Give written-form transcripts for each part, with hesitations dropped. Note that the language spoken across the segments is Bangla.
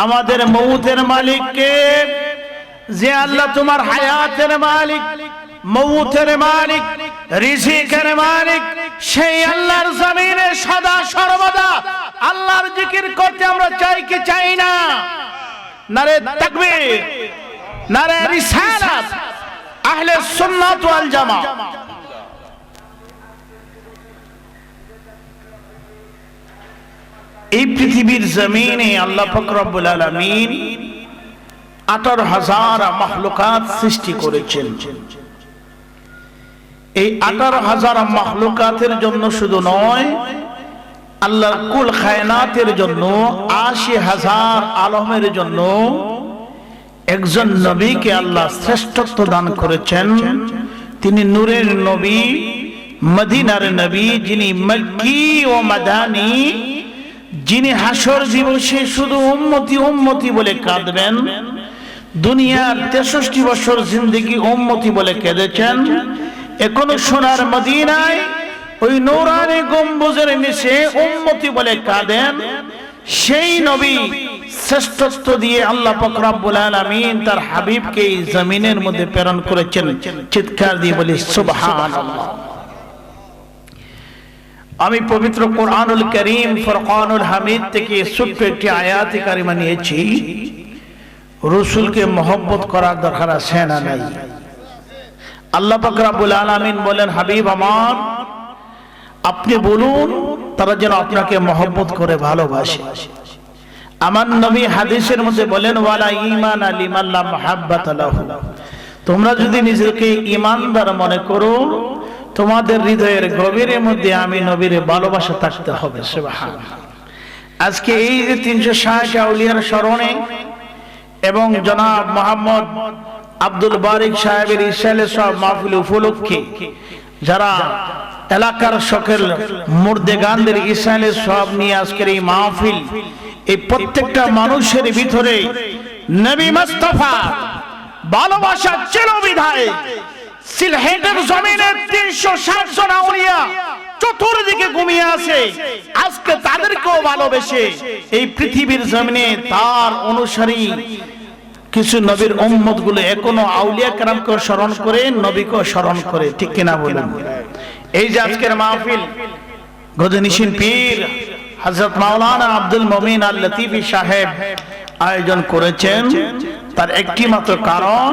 আমাদের মউতের মালিক কে? যে আল্লাহ তোমার হায়াতের মালিক, মউতের মালিক, রিজিকের মালিক, সেই আল্লাহর জমিনে সদা সর্বদা আল্লাহর জিকির করতে আমরা চাই কি চাই না? নারে তাকবীর, নারে রিসালাত, আহলে সুন্নাত ওয়াল জামাত। এই পৃথিবীর জমিনে আল্লাহ পাক রব্বুল আলামিন 18,000 মাখলুকাত সৃষ্টি করেছেন। এই 18,000 মাখলুকাতের জন্য শুধু নয়, আল্লাহর কুল কায়নাতের জন্য 80,000 আলমের জন্য একজন নবীকে আল্লাহ শ্রেষ্ঠত্ব দান করেছেন। তিনি নূরের নবী, মদিনার নবী, যিনি মক্কি ও মাদানী, যিনি হাসর দিবসে শুধু উম্মতি উম্মতি বলে কাঁদবেন। দুনিয়ার 63 বছর জিন্দেগি উম্মতি বলে কেঁদেছেন। এখনো সোনার মদিনায় ওই নূরানি গম্বুজের নিচে উম্মতি বলে কাঁদেন। সেই নবী শ্রেষ্ঠত্ব দিয়ে আল্লাহ পাক রব্বুল আলামিন তার হাবিবকে এই জমিনের মধ্যে প্রেরণ করেছেন। চিৎকার দিয়ে বলি সুবহানাল্লাহ। আমি পবিত্র কোরআনুল কারীম ফুরকানুল হামিদ থেকে ছোট্ট একটি আয়াতে কারিমা নিয়েছি। রাসূলকে মহব্বত করার দরকার আছে না নাই? আল্লাহ পাক রব্বুল আলামিন বলেন, হাবিব আমার, আপনি বলুন তারা যেন আপনাকে মহব্বত করে ভালোবাসে। আমার নবী হাদিসের মধ্যে বলেন, ওয়ালা ঈমানা লিমান লা মুহাব্বাতা লাহু। তোমরা যদি নিজেকে ঈমানদার মনে করো, তোমাদের হৃদয়ের গভীরের মধ্যে আমি নবীর ভালোবাসা থাকতে হবে। সুবহানাল্লাহ। আজকে এই যে 360 আউলিয়ার স্মরণে এবং জনাব মোহাম্মদ আব্দুল বারিক সাহেবের ইরশাদে সব মাহফিল উপলক্ষে যারা এলাকার সকল মুর্দেগানদের ইরশাদে সব নিয়ে আজকের এই মাহফিল, এই প্রত্যেকটা মানুষের ভিতরে নবী মুস্তাফা ভালোবাসা ছিল বিধায় সিলহেটের জমিনে 360 জন আউলিয়া চতুর্দিকে ঘুমিয়ে আছে। আজকে তাদেরকেও ভালোবেসে এই পৃথিবীর জমিনে তার অনুসারী কিছু নবীর উম্মত গুলো এখনো আউলিয়া কেরামকে স্মরণ করে, নবীকে স্মরণ করে। ঠিক কিনা বলুন? এই যে আজকের মাহফিল গজনীশীন পীর হযরত মাওলানা আব্দুল মুমিন আল লতিফি সাহেব আয়োজন করেছেন, তার একটি মাত্র কারণ,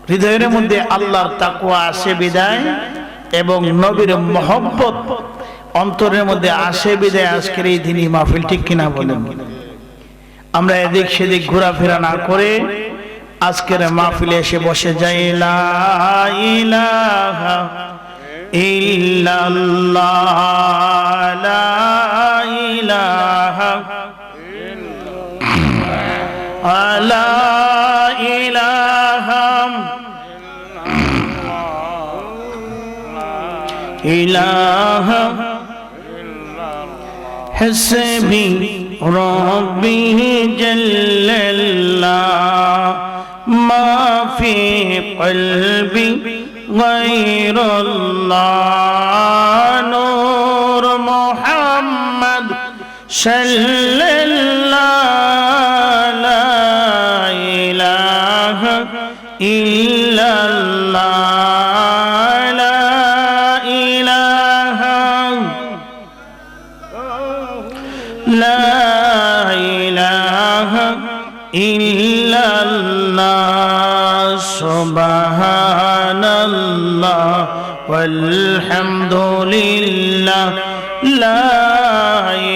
হৃদয়ের মধ্যে আল্লাহর তাকওয়া আসে বিদায় এবং নবীর মহব্বত অন্তরের মধ্যে আসে বিদায় আজকের এই দিনই মাহফিল। ঠিক কিনা বলেন? আমরা এদিক সেদিক ঘোরাফেরা না করে আজকের মাহফিলে এসে বসে যাই। লা ইলাহা ইল্লাল্লাহ, লা ইলাহা ইল্লাল্লাহ, লা ইলাহা ইলাহা হাসবি রব্বি জাল্লাল্লাহ, মা ফি কলবি গায়রুল্লাহ, নূর মুহাম্মদ সাল্লাল্লাহু লা ইলাহা ইল্লাল্লাহ, লা ইলাহা লা ইলাহা ইল্লাল্লাহ, সুবহানাল্লাহ ওয়ালহামদুলিল্লাহ, লা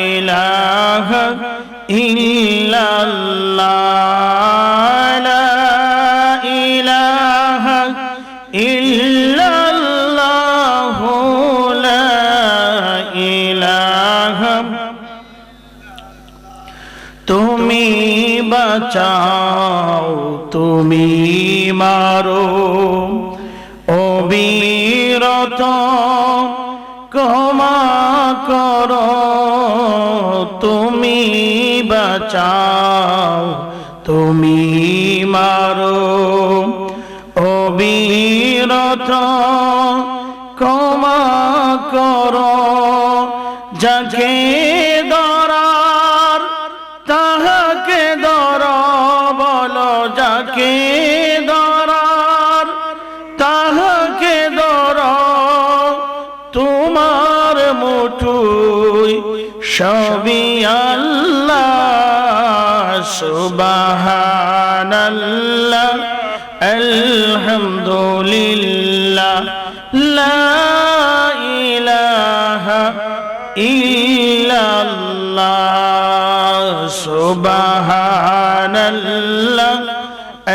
ইলাহা ইল্লাল্লাহ, লা ইলাহা ইল্লাল্লাহ, লা ইলাহা। তুমি বাঁচাও, তুমি মারো, অবিরত ক্ষমা করো। তুমি বাঁচাও, তুমি মারো, অবিরত ক্ষমা করো। যাকে দরার তাহাকে সুবহানাল্লাহ আলহামদুলিল্লাহ লা ইলাহা ইল্লাল্লাহ সুবহানাল্লাহ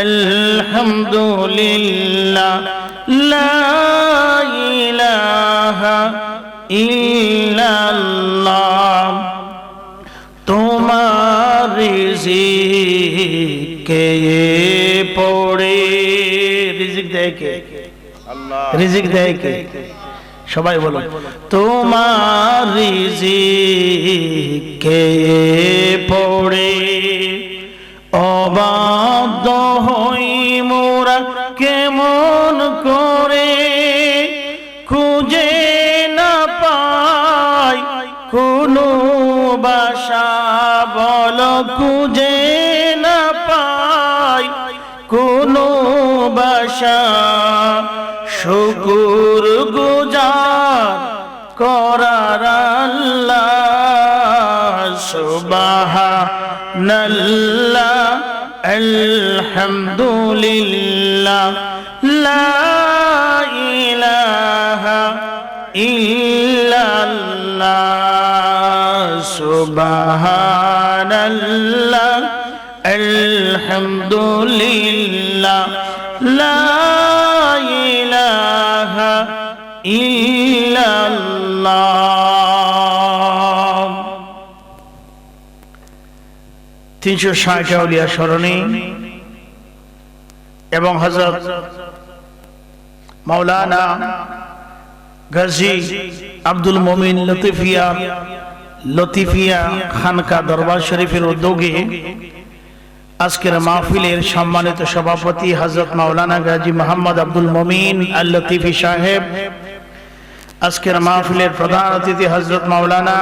আলহামদুলিল্লাহ লা ইলাহা ইল্লাল্লাহ তোমার রিজিকে পড়ে রিজিক দেয় কে? আল্লাহ। রিজিক দেয় কে? সবাই বলো তোমার রিজিকে পড়ে অবাধ্য হই মোরা কেমন করে খুঁজে না পাই কোনো বাসা বলো খুঁজে না পাই কোনো বাসা শুকুর গুজার করার আল্লাহ সুবহানাল্লাহ আলহামদুলিল্লাহ লা ইলাহা ইল্লাল্লাহ সুবহানাল্লাহ আলহামদুলিল্লাহ লা ইলাহা ইল্লাল্লাহ 360 আউলিয়া স্মরণে এবং হযরত মাওলানা গাজী আব্দুল মুমিন লতিফিয়া খানকা দরবার শরীফের উদ্যোগে আজকের মাহফিলের সম্মানিত সভাপতি হযরত মাওলানা গাজী মোহাম্মদ আব্দুল মুমিন আল লতিফি সাহেব, আজকের মাহফিলের প্রধান অতিথি হযরত মাওলানা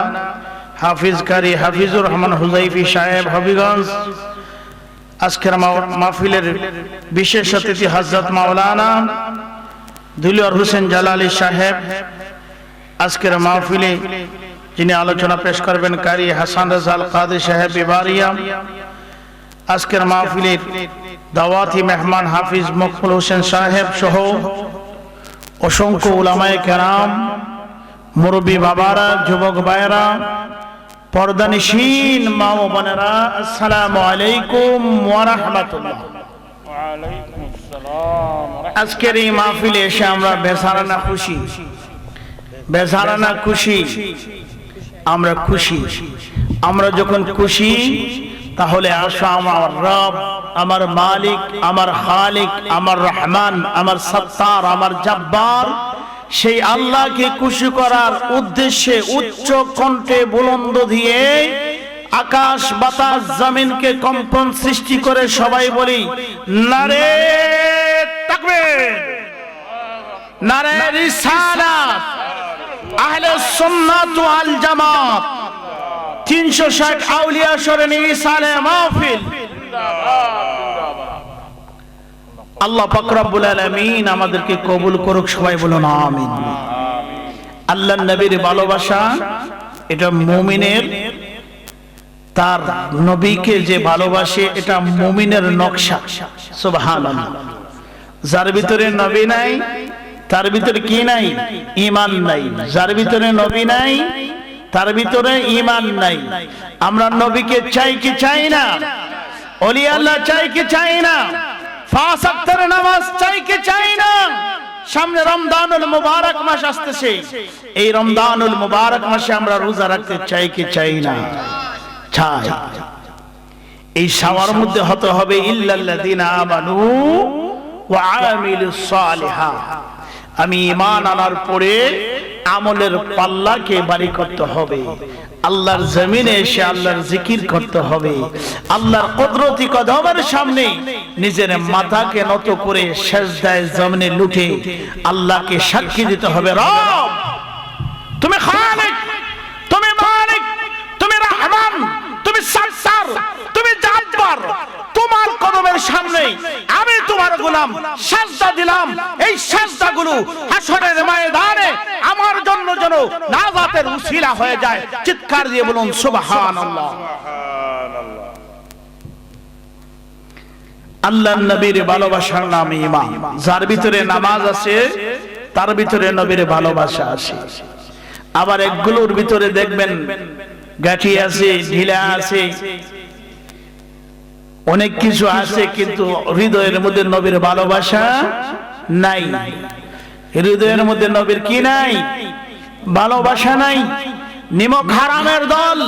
হাফিজ কারি হাফিজুর রহমান হুজাইফি সাহেব হবিগঞ্জ, আজকের মাহফিলের বিশেষ অতিথি হযরত মাওলানা দুলিয়ার হোসেন জালালি সাহেব, আজকের মাহফিলে যিনি আলোচনা পেশ করবেন কারি হাসান রাজাল কাদের সাহেব ইবারিয়া, আজকের মাহফিলের দাওয়াতি মেহমান হাফিজ মকবুল হোসেন সাহেব সহ অসংখ্য উলামায়ে কেরাম, মুরব্বী বাবারা, যুবক ভাইরা, পর্দানিশীন মা ও বোনেরা, আসসালামু আলাইকুম ওয়া রাহমাতুল্লাহ। আজকের এই মাহফিলে এসে আমরা বেজারানা খুশি, আমরা খুশি। আমরা যখন খুশি তাহলে আসো আমার রব, আমার মালিক, আমার খালিক, আমার রহমান, আমার সত্তার, আমার জব্বার, সেই আল্লাহকে খুশি করার উদ্দেশ্যে উচ্চ কণ্ঠে বুলন্দ দিয়ে আকাশ বাতাস জমিনকে কম্পন সৃষ্টি করে সবাই বলি নারে তাকবীর, নারে রিসালাত, আহলে সুন্নাত ওয়াল জামাত, 360 আউলিয়া স্মরণে ইসালে মাহফিল। আল্লাহ পাক রব্বুল আলামিন আমাদেরকে কবুল করুক, সবাই বলুন আমিন। আল্লাহর নবীর ভালোবাসা এটা মুমিনের, তার নবীকে যে ভালোবাসে এটা মুমিনের নকশা। সুবহানাল্লাহ। যার ভিতরে নবী নাই তার ভিতরে কি নাই? ঈমান নাই। যার ভিতরে নবী নাই তার ভিতরে ঈমান নাই। আমরা নবীকে চাই কি চাই না? ওলি আল্লাহ চাই কি চাই না? 5 ওয়াক্তের নামাজ চাই কি চাই না? সামনে রমজানুল মুবারক মাস আসতেছে, এই রমজানুল মুবারক মাসে আমরা রোজা রাখতে চাই কি চাই না? চাই। এই সাওয়ার মধ্যে হতে হবে ইল্লাল্লাযিনা আমানু ওয়া আমিলুস সালিহাত। আমি ঈমান আনার পরে আমলের পাল্লাকে ভারী করতে হবে, আল্লাহর জমিনে এসে আল্লাহর জিকির করতে হবে, আল্লাহর কুদরতি কদমের সামনে নিজের মাথাকে নত করে সিজদায় জমিনে লুটে আল্লাহকে সাক্ষী দিতে হবে, রব তুমি খালিক, তুমি মালিক, তুমি রহমান, তুমি সত্তার, তুমি জব্বার, তোমার কদমের সামনে আমি তোমার গোলাম সিজদা দিলাম। এই সিজদাগুলো হাশরের ময়দানে আমার জন্য যেন নাজাতের উসিলা হয়ে যায়। চিৎকার দিয়ে বলুন সুবহানাল্লাহ। আল্লাহর নবীর ভালোবাসার নাম ঈমান। যার ভিতরে নামাজ আছে তার ভিতরে নবীর ভালোবাসা আছে। আবার একগুলোর ভিতরে দেখবেন গাঁঠি আছে, ঢিলা আছে, অনেক কিছু আছে, কিন্তু হৃদয়ের মধ্যে নবীর ভালোবাসা নাই। হৃদয়ের মধ্যে নবীর কি নাই? ভালোবাসা নাই। নিমক হারামের দল,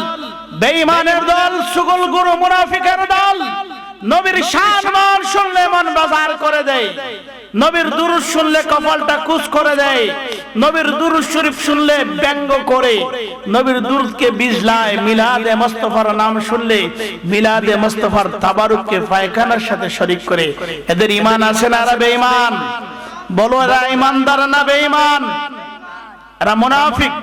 বেঈমানের দল, সুগল গুরু মুনাফিকের দল নবীর শান মান শুনলে মন বাজার করে দেয়, নবীর দুরূদ শুনলে কপালটা কুঁচ করে দেয়, নবীর দুরূদ শরীফ শুনলে ব্যঙ্গ করে, নবীর দুরূদকে বিজলায়, মিলাদে মুস্তাফার নাম শুনলে মিলাদে মুস্তাফার তাবারুককে পায়খানার সাথে শরীক করে। এদের ঈমান আছে না এরা বেঈমান? বলো, এরা ঈমানদার না বেঈমান? এরা মুনাফিক,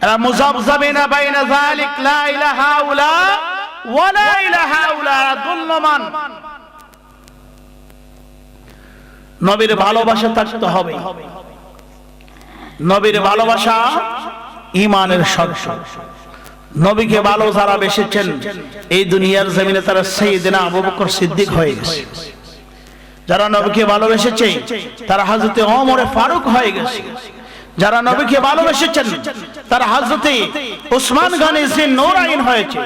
এরা মুযাবযাবিনা বাইনা যালিক, লা ইলাহা ইল্লা ওয়া লা ইলাহা ইল্লা দুল্লমান। নবীর ভালোবাসা থাকতে হবে। নবীর ভালোবাসা ঈমানের শর্ত। নবীকে ভালো যারা বেসেছেন এই দুনিয়ার জমিনে তারা সাইয়েদনা আবু বকর সিদ্দিক হয়ে গেছে। যারা নবীকে ভালোবেসেছে তারা হযরতে ওমর ফারুক হয়ে গেছে। যারা নবীকে ভালোবেসেছেন তারা হযরতে উসমান গনি জিন্নুরাইন হয়েছে।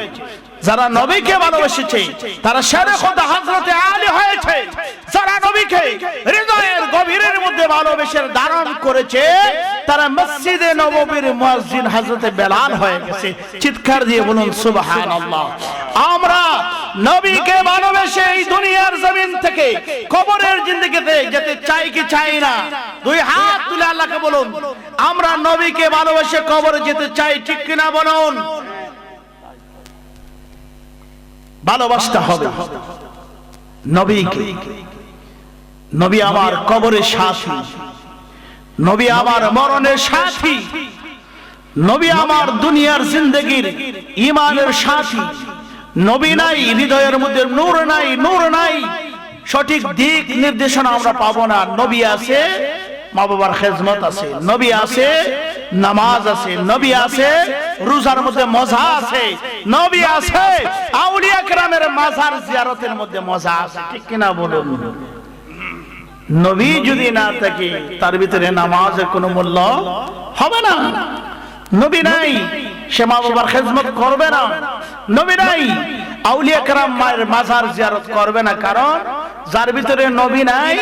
যারা নবীকে ভালোবেসেছে তারা শেরে খোদা হযরতে আলী হয়েছে। যারা নবীকে হৃদয়ের গভীরের মধ্যে ভালোবেসে ধারণ করেছে তারা মসজিদে নববীর মুয়াজ্জিন হযরতে বেলাল হয়ে গেছে। চিৎকার দিয়ে বলুন সুবহানাল্লাহ। আমরা নবীকে ভালোবেসে এই দুনিয়ার জমিন থেকে কবরের জিন্দেগিতে যেতে চাই কি চাই না? দুই হাত তুলে আল্লাহকে বলুন, আমরা নবীকে ভালোবেসে কবরে যেতে চাই, ঠিক কিনা বলুন? ভালোবাসতে হবে নবীকে। নবী আমার কবরের সাথী, নবী আমার মরণের সাথী, নবী আমার দুনিয়ার জিন্দেগির ঈমানের সাথী। নবী নাই, হৃদয়ের মধ্যে নূর নাই, নূর নাই, সঠিক দিক নির্দেশনা আমরা পাবো না। নবী আছে, মা বাবার খেদমত আছে, নবী আছে, নামাজ আছে, নবী আছে, রোজার মধ্যে মজা আছে, নবী আছে, আউলিয়া কেরামের মাজার জিয়ারতের মধ্যে মজা আছে, ঠিক কিনা বলুন? নবী যদি না থাকে তার ভিতরে নামাজের কোনো মূল্য হবে না। নবী নাই, সে মা বাবার খেদমত করবে না। নবী নাই, আউলিয়া কেরাম মায়ের মাজার জিয়ারত করবে না। কারণ যার ভিতরে নবী নাই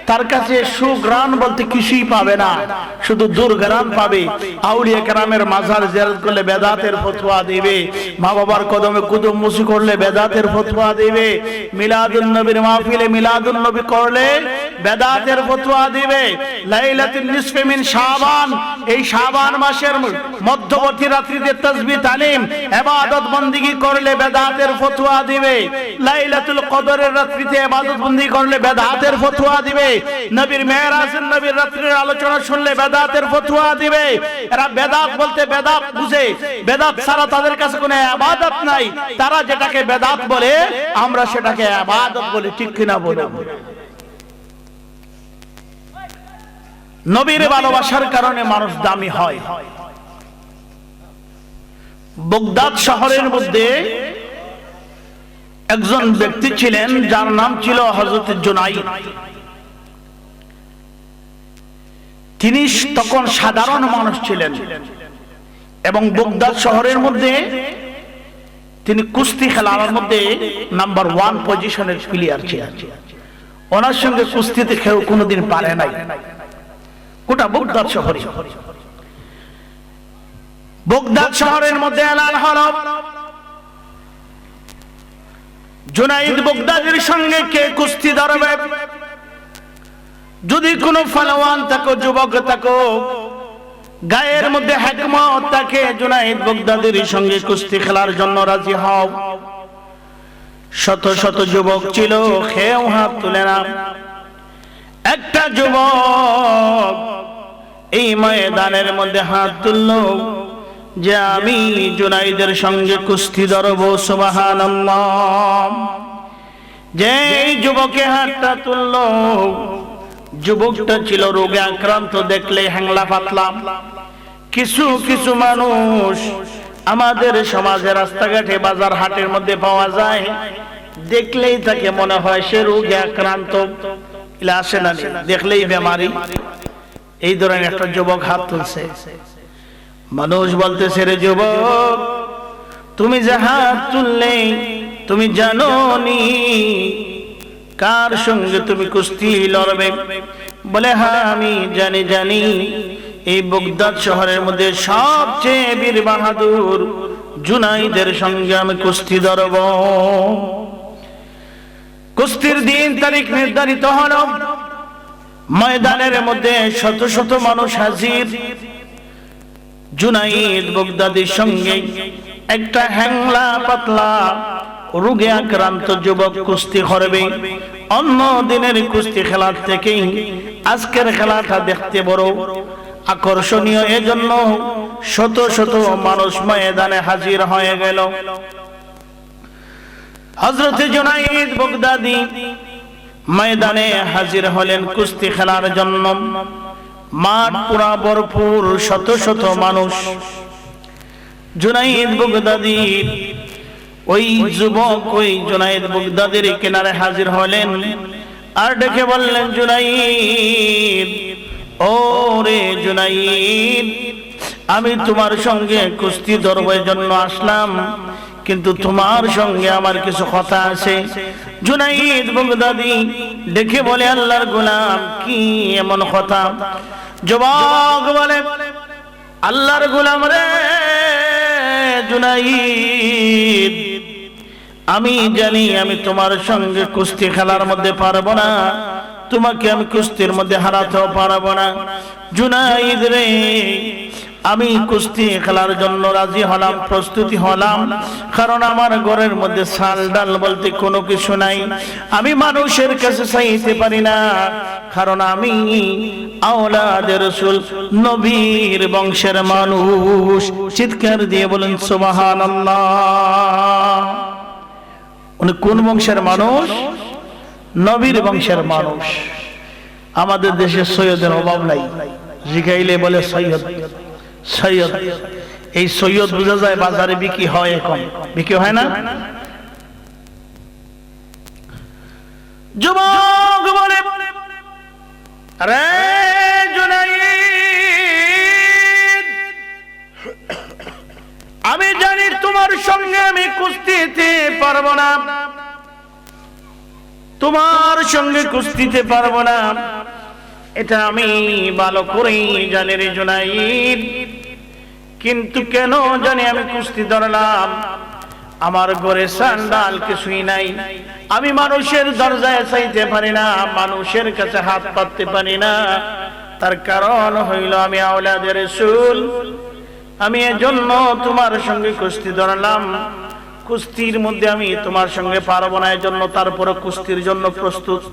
তার কাছে সুগ্রাণ বলতে কিছুই পাবে না, শুধু দুর্গ্রাণ পাবে। আউলিয়া কেরামের মাজার জিয়ারত করলে বেদাতের ফতোয়া দিবে, মা বাবার কদমে কুদুম মুসি করলে বেদাতের ফতোয়া দিবে, মিলাদুন নবীর মাহফিলে মিলাদুন নবী করলে বেদাতের ফতোয়া দিবে। লাইলাতুন নিসফে মিন শাবান, এই শাবান মাসের মধ্যবর্তী রাত্রিতে তাসবিহ তালিম ইবাদত বندگی করলে বেদাতের ফতোয়া দিবে। লাইলাতুল কদরের রাত্রিতে ইবাদত বندگی করলে বেদাতের ফতোয়া দিবে। নবীর মেরাজের নবীর রাত্রির আলোচনা শুনলে বেদাতের ফতোয়া দিবে। এরা বেদাত বলতে বেদাত বুঝে, বেদাত ছাড়া তাদের কাছে কোনো ইবাদত নাই। তারা যেটাকে বেদাত বলে আমরা সেটাকে ইবাদত বলি, ঠিক কিনা বলুন? নবীর ভালোবাসার কারণে মানুষ দামি হয়। বাগদাদ শহরের মধ্যে একজন ব্যক্তি ছিলেন যার নাম ছিল হযরত জুনাইদ। তিনি তখন সাধারণ মানুষ ছিলেন এবং বাগদাদ শহরের মধ্যে তিনি কুস্তি খেলার মধ্যে নাম্বার 1 পজিশনের প্লেয়ার ছিলেন। ওনার সঙ্গে কুস্তিতে কেউ কোনোদিন পারে নাই গোটা বাগদাদ শহরে। বাগদাদ শহরের মধ্যে এলান হলো জুনাইদ বাগদাদির সঙ্গে কে কুস্তি ধরবে। যদি কোনো ফলওয়ান থাকো, যুবক থাকো, গায়ের মধ্যে হিকমত থাকে, জুনাইদ বাগদাদির সঙ্গে কুস্তি খেলার জন্য রাজি হও। শত শত যুবক ছিল, কেউ হাত তুলে না। একটা যুবক এই ময়দানের মধ্যে হাত তুললো যে আমি জুনাইদের সঙ্গে কুস্তি ধরব। সুবহানাল্লাহ। যে যুবকে হাতটা তুললো, যুবকটা ছিল রোগে আক্রান্ত, দেখলে হ্যাংলা পাতলা। কিছু কিছু মানুষ আমাদের সমাজে রাস্তাঘাটে বাজার হাটের মধ্যে পাওয়া যায়, দেখলেই তাকে মনে হয় সে রোগে আক্রান্ত, আসে না দেখলেই বেমারি। এই ধরনের একটা যুবক হাত তুলছে। মানুষ বলতেছে, রে যুবক, তুমি যে হাত তুললে তুমি জানো নি কার সঙ্গে তুমি কুস্তি লড়বে? বলে, হ্যাঁ আমি জানি। এই বগদাদ শহরের মধ্যে সবচেয়ে বীর বাহাদুর জুনাইদের সঙ্গে আমি কুস্তি ধরব। কুস্তির দিন তারিখ নির্ধারিত হল। ময়দানের মধ্যে শত শত মানুষ হাজির। জুনাইদ বগদাদির সঙ্গে একটা হ্যাংলা পাতলা রোগে আক্রান্ত যুবক কুস্তি করবে। অন্য দিনের কুস্তি খেলার থেকে আজকের খেলাটা দেখতে বড় আকর্ষণীয়। এজন্য শত শত মানুষ ময়দানে হাজির হয়ে গেল। হযরত জুনাইদ বগদাদি ময়দানে হাজির হলেন কুস্তি খেলার জন্য। মাঠ পুরা ভরপুর, শত শত মানুষ। জুনাইদ বগদাদির ওই যুবক ওই জুনাইদ বগদাদির কিনারে হাজির হলেন আর ডেকে বললেন, জুনাইদ, ও রে জুনাইদ, আমি তোমার সঙ্গে কুস্তি ধরবার জন্য আসলাম, কিন্তু তোমার সঙ্গে আমার কিছু কথা আছে। জুনাইদ বগদাদি ডেকে বলে, আল্লাহর গোলাম, কি এমন কথা? যুবক বলে, আল্লাহর গোলাম রে জুনাইদ, আমি জানি আমি তোমার সঙ্গে কুস্তি খেলার মধ্যে পারবো না, তোমাকে আমি কুস্তির মধ্যে হারাতেও পারবো না। জুনাইদ রে, আমি কুস্তি খেলার জন্য রাজি হলাম, প্রস্তুতি হলাম, কারণ আমার ঘরের মধ্যে চাল ডাল বলতে কোনো কিছু নাই। আমি মানুষের কাছে চাইতে পারি না, কারণ আমি আওলাদে রাসূল, নবীর বংশের মানুষ। চিৎকার দিয়ে বলেন সুবহানাল্লাহ। উনি কোন বংশের মানুষ? নবীর বংশের মানুষ। আমাদের দেশে সৈয়দের অভাব নাই, জিগাইলে বলে সৈয়দ সৈয়দ। এই সৈয়দ বোঝা যায় বাজারে বিক্রি হয়, এখন বিক্রি হয় না। যুবক বলে, আরে জুনাইদ, আমি জানি তোমার সঙ্গে আমি কুস্তিতে পারবো না, তোমার সঙ্গে কুস্তিতে পারবো না, এটা আমি ভালো করেই জানি রে জুনাইদ। কিন্তু কেন জানি আমি কুস্তি ধরলাম, আমার ঘরে সান্ডাল কিছুই নাই, আমি মানুষের দরজায় চাইতে পারি না, মানুষের কাছে হাত পাততে পারি না। তার কারণ হইল আমি আওলাদে রাসূল, আমি এজন্য তোমার সঙ্গে কুস্তি ধরলাম। কুস্তির মধ্যে আমি তোমার সঙ্গে পারবো না, এজন্য তারপরে কুস্তির জন্য প্রস্তুত।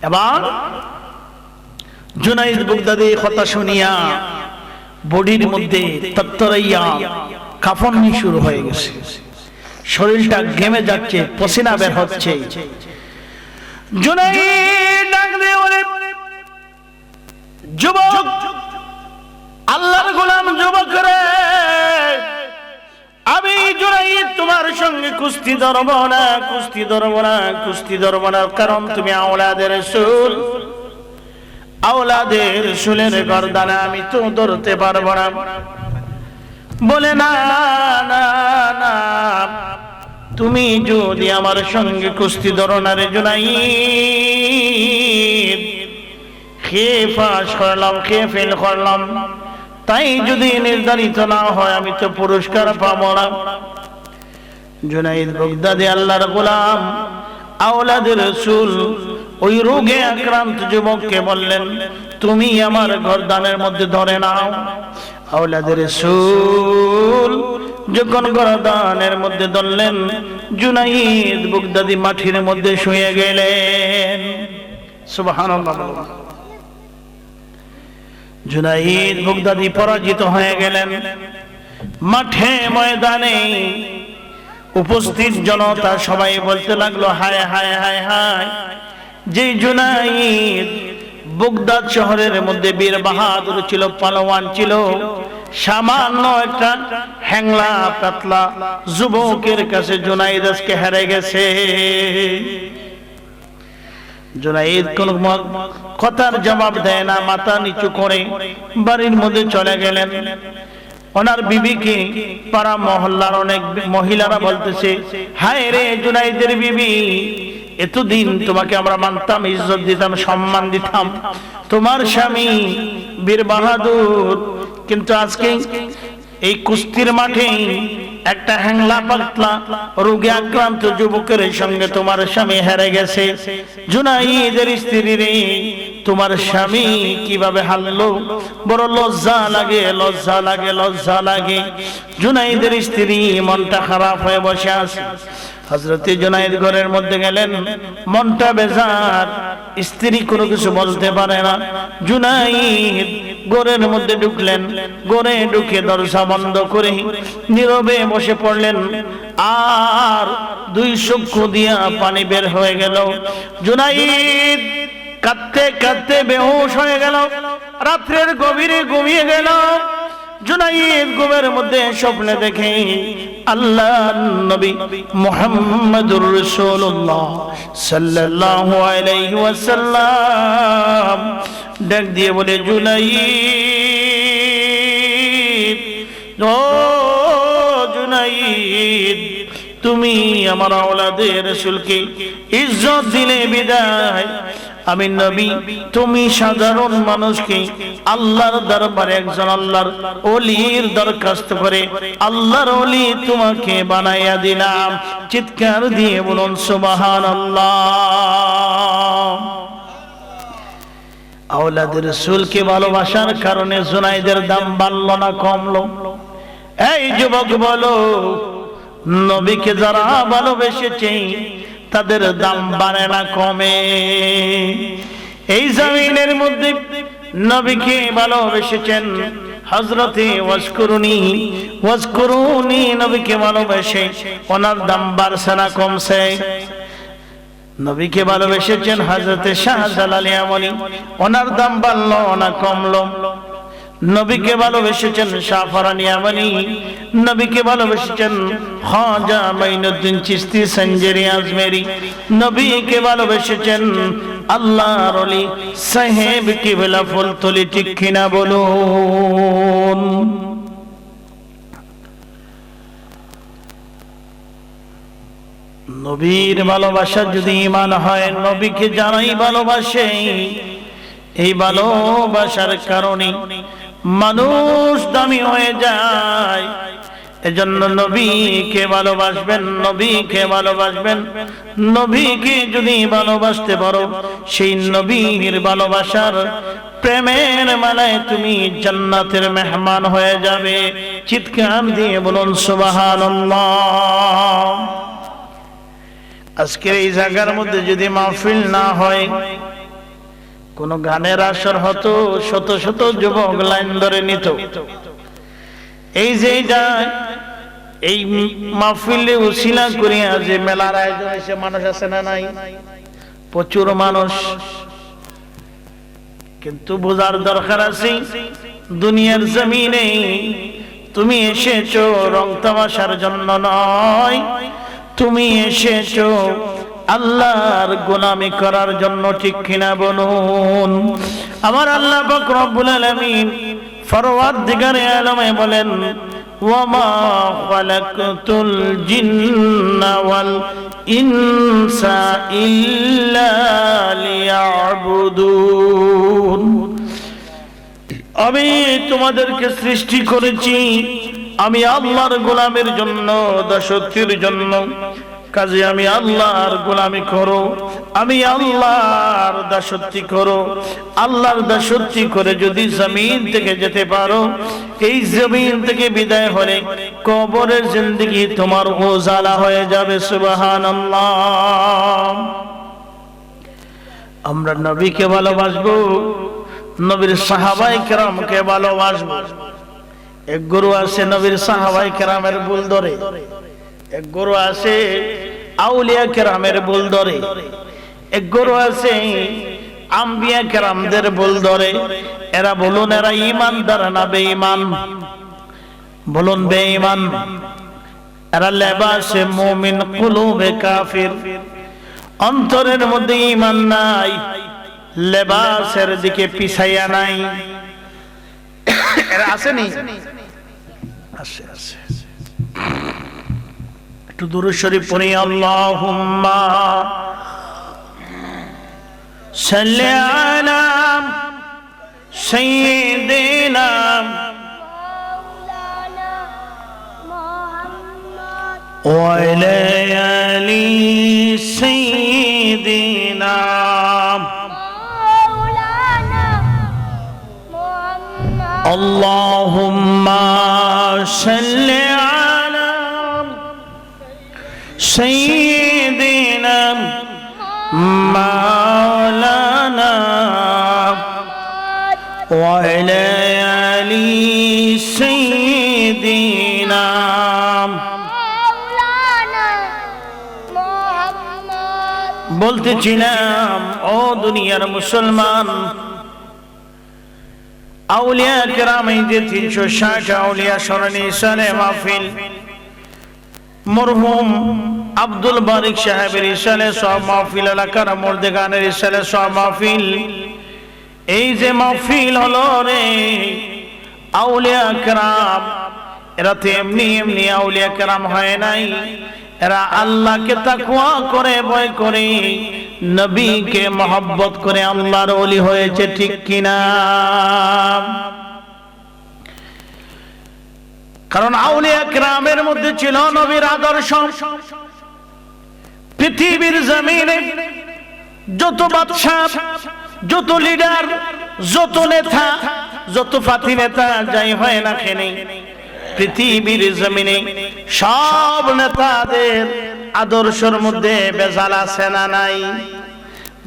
এবার জুনাইদ বগদাদি কথা শুনিয়া বডির মধ্যে তত্তরাইয়া কাফনি শুরু হয়ে গেছে, শরীরটা ঘেমে যাচ্ছে, পসিনা বের হচ্ছে। জুনাইদ ডাক দিয়ে বলে, যুবক, আল্লাহর গোলাম যুবক রে, আমি জুনাইদ তোমার সঙ্গে কুস্তি ধরব না, কুস্তি ধরব না, কুস্তি ধরব না, কারণ তুমি আওলাদে রাসূল, আওলাদে রাসূলের গর্দানে আমি তো ধরতে পারবো না। বলে, না না না, তুমি যদি আমার সঙ্গে কুস্তি ধরো না রে জুনাইদ, খেয়ে পাস করলাম, খেয়ে ফেল করলাম, তাই যদি নির্ধারিত না হয় আমি তো পুরস্কার পাবো না। জুনাইদ বগদাদি আল্লাহর গোলাম, আওলাদে রাসূল, ওই রোগে আক্রান্ত যুবককে বললেন, তুমি আমার গর্দানের মধ্যে ধরে নাও। আওলাদে রাসূল যখন গর্দানের মধ্যে ধরলেন, জুনাইদ বগদাদি মাটির মধ্যে শুয়ে গেলেন। সুবহানাল্লাহ। জুনাইদ বগদাদি পরাজিত হয়ে গেলেন। মাঠে ময়দানে উপস্থিত জনতা সবাই বলতে লাগলো, হায় হায় হায় হায়, যে জুনাইদ বাগদাদ শহরের মধ্যে বীর বাহাদুর ছিল, পালোয়ান ছিল, সামান্য একটা হ্যাংলা পাতলা যুবকের কাছে জুনাইদ আজকে হেরে গেছে। জুনাইদ কোন কথার জবাব দেয় না, মাথা নিচু করে বাড়ির মধ্যে চলে গেলেন। ওনার বিবিকে পাড়া মহল্লার অনেক মহিলারা বলতেছে, হায় রে জুনাইদের বিবি, এতদিন তোমাকে আমরা মানতাম, ইজ্জত দিতাম, সম্মান দিতাম, তোমার স্বামী বীর বাহাদুর, কিন্তু আজকে এই কুস্তির মাঠে একটা হ্যাংলা পাতলা রোগে আক্রান্ত যুবকের সঙ্গে তোমার স্বামী হেরে গেছে। জুনাইদের স্ত্রী রে, তোমার স্বামী কিভাবে হারলো, বড় লজ্জা লাগে, লজ্জা লাগে, লজ্জা লাগে। জুনাইদের স্ত্রী মনটা খারাপ হয়ে বসে আছে। হযরত জুনাইদ ঘরের মধ্যে গেলেন, মনটা বেজার, স্ত্রী কোনো কিছু বলতে পারে না। জুনাইদ ঘরের মধ্যে ঢুকলেন, ঘরে ঢুকে দরজা বন্ধ করে নীরবে বসে পড়লেন, আর দুই চক্ষু দিয়া পানি বের হয়ে গেল। জুনাইদ কাঁদতে কাঁদতে বেহুশ হয়ে গেল, রাত্রের গভীরে ঘুমিয়ে গেল। জুনাইদ ঘুমের মধ্যে স্বপ্নে দেখে আল্লাহর নবী মুহাম্মদুর রাসূলুল্লাহ সাল্লাল্লাহু আলাইহি ওয়াসাল্লাম ডাক দিয়ে বলে, জুনাইদ, ও জুনাইদ, তুমি আমার আওলাদের রাসূলকে ইজ্জত দিলে বিদায়, আমি নবী, তুমি সাধারণ মানুষকে আল্লাহর দরবারে একজন আল্লাহর ওলির দরখাস্ত করে আল্লাহর ওলি তোমাকে বানাইয়া দিলাম। চিৎকার দিয়ে বলুন সুবহানাল্লাহ। আওলাদের রাসূলকে ভালোবাসার কারণে জুনাইদের দাম বাড়লো না কমলো? এই যুবক বলো, নবীকে যারা ভালোবেসেছে তাদের দাম বাড়ে না কমে? এই জমিনের মধ্যে নবীকে ভালোবেসেছেন হযরতে ওয়াজকুরুনি, ওয়াজকুরুনি নবীকে ভালোবেসে ওনার দাম বাড়ছে না কমছে? নবীকে ভালোবেসেছেন হযরতে শাহজালাল ইয়ামানি, ওনার দাম বাড়লো না কমলো? নবীকে ভালোবেসেছেন শাহফরান ইয়ামানি, নবীকে ভালোবেসেছেন খাজা মাইনুদ্দিন চিশতি সঞ্জেরি আজমেরি, নবীকে ভালোবেসেছেন আল্লাহর ওলি সাহেব কিবলা ফুলতলি, ঠিক কিনা বলুন? নবীর ভালোবাসা যদি ঈমান হয়, নবীকে যারাই ভালোবাসে, এই ভালোবাসার কারণে মানুষ দামি হয়ে যায়। এজন্য নবীকে ভালোবাসবেন, নবীকে ভালোবাসবেন। নবীকে যদি ভালোবাসতে পারো, সেই নবীর ভালোবাসার প্রেমের মালায় তুমি জান্নাতের মেহমান হয়ে যাবে। চিৎকার দিয়ে বলুন সুবহানাল্লাহ। আজকের এই জায়গার মধ্যে যদি মাহফিল না হয়, কোন গানের আসর হতো, শত শত যুবক লাইন ধরে নিত। এই যে এই মাহফিলে উসিলা করিয়া যে মেলার আয়োজন হয়েছে, মানুষ আছে না নাই? প্রচুর মানুষ। কিন্তু বোঝার দরকার আছে, দুনিয়ার জমিনে তুমি এসেছো রং তামাশার জন্য নয়, তুমি এসেছো আল্লাহর গোলামি করার জন্য, ঠিক কিনা বলুন? আমার আল্লাহ পাক রব্বুল আলামিন ফরওয়ারদিগারে আলমে বলেন, ওয়ামা খালাকতুল জিন্না ওয়াল ইনসা ইল্লা লিয়াবুদুন। আমি তোমাদেরকে সৃষ্টি করেছি আমি আল্লাহর গোলামের জন্য, দাসত্বের জন্য। কাজে আমি আল্লাহর গোলামি করো, আমি আল্লাহর দাসত্বি করো। আল্লাহর দাসত্বি করে যদি জমিন থেকে যেতে পারো, এই জমিন থেকে বিদায় হলে কবরের জিন্দেগি তোমার উজালা হয়ে যাবে। সুবহানাল্লাহ। আমরা নবীকে ভালোবাসবো, নবীর সাহাবায়ে কেরামকে ভালোবাসবো। এক গুরু আছে নবীর সাহাবায়ে কেরামের ভুল ধরে, এক গুরু আছে আউলিয়া কেরামের ভুল ধরে। এক গরু আছে আম্বিয়া কেরামদের বল ধরে, এরা বলুন এরা ঈমানদার না বেঈমান? বলুন বেঈমান। এরা লেবাসে মুমিন কুলুবে কাফির, অন্তরের মধ্যে ঈমান নাই, লেবাসের দিকে পিছাইয়া নাই। এরা আসেনি? আছে আছে। একটু দুরূদ শরীফ পড়ি। আল্লাহুম্মা সাল্লি আলা সাইয়্যিদিনা ওয়া আলা আলি সাইয়্যিদিনা আল্লাহুম্মা সাল্লি আলা সাইয়্যিদিনা মাওলানা ওয়া আলা আলি সাইয়্যিদিনা। বলতেছিলাম ও দুনিয়ার মুসলমান, আউলিয়া কেরাম এই যে 360 আউলিয়া স্মরণে সালে মাহফিল, মরহুম আব্দুল বারিক সাহেবের ইসালে সব মাহফিল, এলাকার মুর্দেগানের ইসালে সব মাহফিল, এই যে মাহফিল হলো রে, আউলিয়া কেরাম এরা তো এমনি এমনি আউলিয়া কেরাম হয় নাই, এরা আল্লাহকে তাকওয়া করে ভয় করে নবীকে মহব্বত করে আল্লাহর ওলি হয়েছে, ঠিক কিনা? কারণ আউলিয়া কেরামের মধ্যে ছিল নবীর আদর্শ। পৃথিবীর জমিনে যত বাদশা, যত লিডার, যত নেতা, যত ফাতি নেতা যাই হয় না কেন, পৃথিবীর জমিনে সব নেতাদের আদর্শের মধ্যে বেজাল আছে না নাই?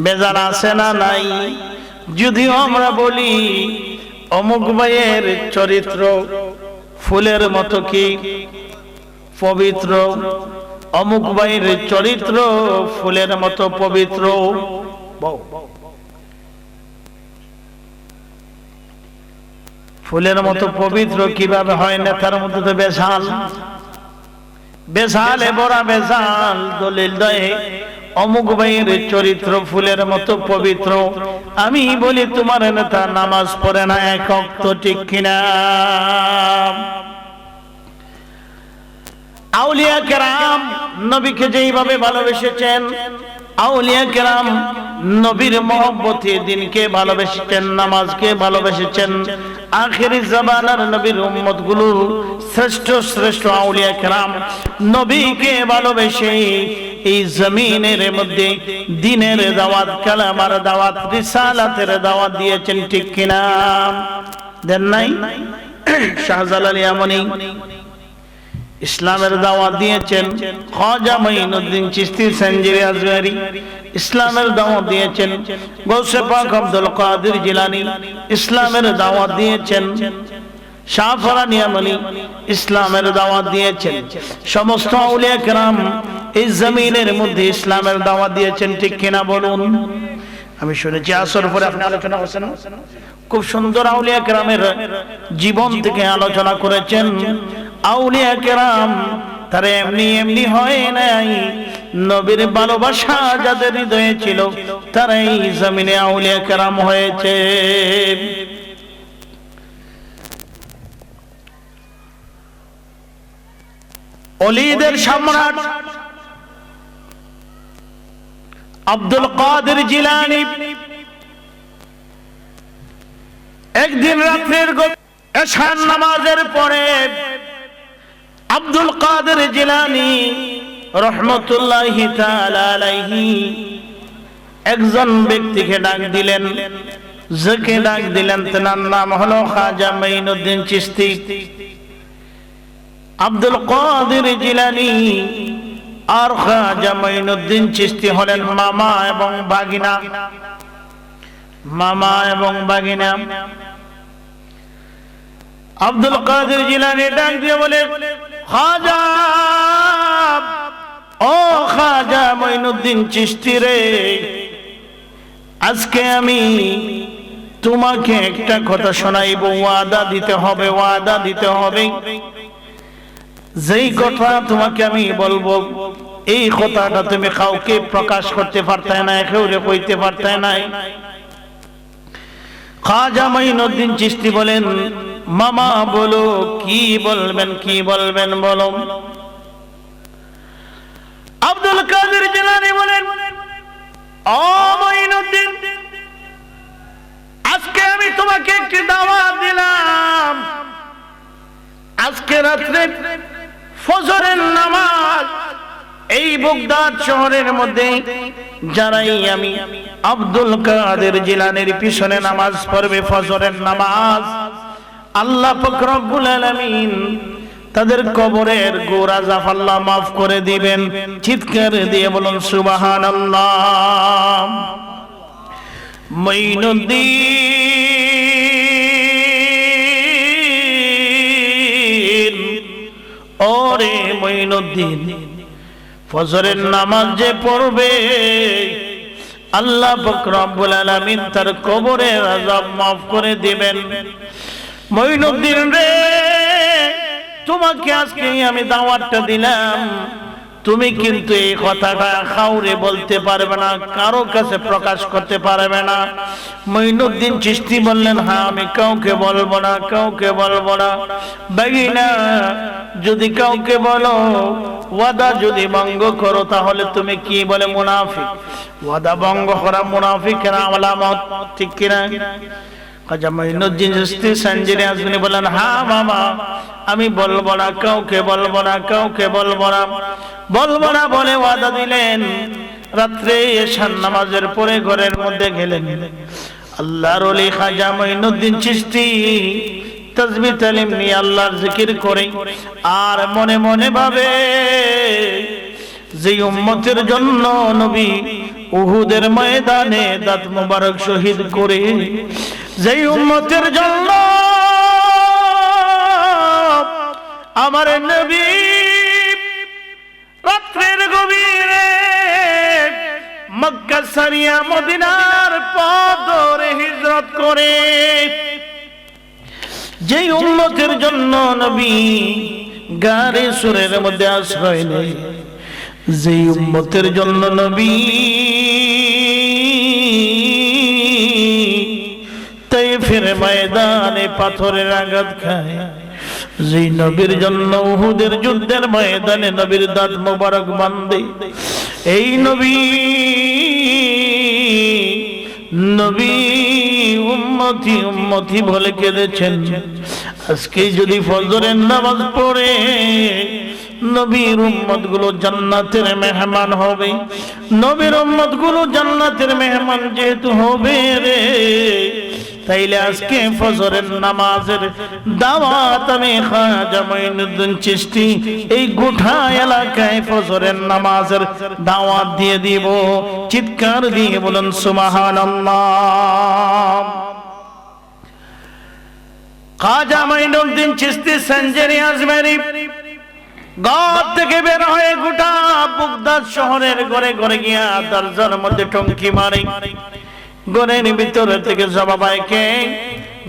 বেজাল আছে না নাই? যদিও আমরা বলি অমুক ভাইয়ের চরিত্র ফুলের মতো কি পবিত্র, অমুক ভাইয়ের চরিত্র ফুলের মতো পবিত্র, ফুলের মতো পবিত্র কিভাবে হয়? নেতার মধ্যে তো বেজাল, বেজালে ভরা বেজাল। দলিল দেয় অমুক ভাইয়ের চরিত্র ফুলের মতো পবিত্র। আমি বলি তোমার নেতা নামাজ পড়ে না এক ওয়াক্ত, ঠিক কিনা? আউলিয়া কেরাম নবীকে যেইভাবে ভালোবেসেছেন, আউলিয়া কেরাম নবীর মহব্বতে দিনকে ভালোবেসেছেন, নামাজকে ভালোবেসেছেন। আখিরি জামানার নবীর উম্মতগুলো শ্রেষ্ঠ শ্রেষ্ঠ আউলিয়া কেরাম নবীকে ভালোবেসে এই জমিনের মধ্যে দ্বীনের দাওয়াত, কালামার দাওয়াত, রিসালাতের দাওয়াত দিয়েছেন, ঠিক কিনা? দেন নাই? শাহজালাল ইয়ামানি ইসলামের দাওয়াত দিয়েছেন, খাজা মাইনুদ্দিন চিশতি সঞ্জীবী আজমেরি ইসলামের দাওয়াত দিয়েছেন, গৌসে পাক আব্দুল কাদের জিলানী ইসলামের দাওয়াত দিয়েছেন, শাহ ফরান ইয়ামানি ইসলামের দাওয়াত দিয়েছেন। সমস্ত আউলিয়া কেরাম এই জমিনের মধ্যে ইসলামের দাওয়াত দিয়েছেন, ঠিক কিনা বলুন? আমি শুনেছি আসর পরে আপনি আলোচনা করছেন, খুব সুন্দর আউলিয়া কেরামের জীবন থেকে আলোচনা করেছেন। আউলিয়া কেরাম তারা এমনি এমনি হয় নাই, নবীর ভালোবাসা যাদের হৃদয়ে ছিল তারাই জমিনে আউলিয়া কেরাম হয়েছে। ওলিদের সম্রাট আব্দুল কাদের জিলানী একদিন রাত্রের এশার নামাজের পরে আব্দুল কাদের জিলানী রহমতুল্লাহি তাআলা আলাইহি একজন ব্যক্তিকে ডাক দিলেন, যাকে ডাক দিলেন তার নাম হলো খাজা মাইনুদ্দিন চিশতি। আব্দুল কাদের জিলানী আর খাজা মাইনুদ্দিন চিশতি হলেন মামা এবং ভাগিনা, মামা এবং ভাগিনা। আব্দুল কাদের জিলানী ডাক দিয়ে বলে, খাজা, ও খাজা মাইনুদ্দিন চিশতি রে, আজকে আমি তোমাকে একটা কথা শোনাইব, ওয়াদা দিতে হবে, ওয়াদা দিতে হবে। যেই কথা তোমাকে আমি বলবো এই কথাটা তুমি কাউকে প্রকাশ করতে পারতে না, কাউকে কইতে পারতে নাই। খাজা মাইনুদ্দিন চিশতি বলেন, মামা বলো কি বলবেন, কি বলবেন বলো। আব্দুল কাদের জিলানী বলেন, ও মাইনুদ্দিন, আজকে আমি তোমাকে একটি দাওয়াত দিলাম। আজকে রাত্রে ফজরের নামাজ এই বাগদাদ শহরের মধ্যে যারাই আমি আব্দুল কাদের জিলানীর পিছনে নামাজ পড়বে, ফজরের নামাজ, আল্লাহ পাক রব্বুল আলামিন তাদের কবরের গোরা জাফ আল্লাহ মাফ করে দিবেন। চিৎকার দিয়ে বলুন সুবহানাল্লাহ। মঈনুদ্দিন, ওরে মঈনুদ্দিন, ফজরের নামাজ যে পড়বে আল্লাহ পাক রব্বুল আলামিন তার কবরের আযাব মাফ করে দিবেন। মঈনুদ্দিন রে, তোমাকে আজকে আমি দাওয়াতটা দিলাম, তুমি কিন্তু এই কথাটা কাউরে বলতে পারবে না, কারো কাছে প্রকাশ করতে পারবে না। মঈনুদ্দিন চিশতি বললেন, হ্যাঁ আমি কাউকে বলবো না, কাউকে বলবো না। বাগিনা, যদি কাউকে বলো, ওয়াদা যদি ভঙ্গ করো, তাহলে তুমি কি বলে মুনাফিক। ওয়াদা ভঙ্গ করা মুনাফিকের আলামত, ঠিক কিনা? খাজা মাইনুদ্দিন চিশতি সঞ্জিনী আজমিনী বলেন, হ্যাঁ মামা আমি বলবো না, কাউকে বলবো না, কাউকে বলবো না, বলবো না বলে ওয়াদা দিলেন। রাত্রে এশার নামাজের পরে ঘরের মধ্যে গেলেন। আল্লাহর ওলি খাজা মাইনুদ্দিন চিশতি তাসবিহ তালিম নিয়ে আল্লাহর জিকির করে আর মনে মনে ভাবে, যে উম্মতের জন্য নবী উহুদের ময়দানে দাঁত মোবারক শহীদ করে, যেই উম্মতের জন্য আমার নবী রাত্রের গভীরে মক্কা ছাড়িয়া মদিনার পথ ধরে হিজরত করে, যেই উম্মতের জন্য নবী গারে সুরের মধ্যে আশ্রয় নেয়, যেই উম্মতের জন্য নবী তাইফের ময়দানে পাথরের আঘাত খায়, যেই নবীর জন্য উহুদের যুদ্ধের ময়দানে নবীর দাঁত মোবারক বাঁধে, এই নবী নবী উম্মতি উম্মতি বলে কেঁদেছেন। আজকে যদি ফজরের নামাজ পড়ে নবীর উম্মত গুলো জান্নাতের মেহমান হবে, নবীর উম্মত গুলো জান্নাতের মেহমান যেহেতু হবে রে, তাইলে আজকে ফজরের নামাজের দাওয়াত আমি খাজা মাইনুদ্দিন চিশতি এই গোটা এলাকায় ফজরের নামাজের দাওয়াত দিয়ে দিব। চিৎকার দিয়ে বলুন সুবহানাল্লাহ। খাজা মাইনুদ্দিন চিশতি সঞ্জিনী আজমেরি ঘর থেকে বের হয়ে গোটা বাগদাদ শহরের ঘরে ঘরে গিয়া দরজার মধ্যে টঙ্কি মারে। ঘরের ভিতর থেকে জবাবাইকে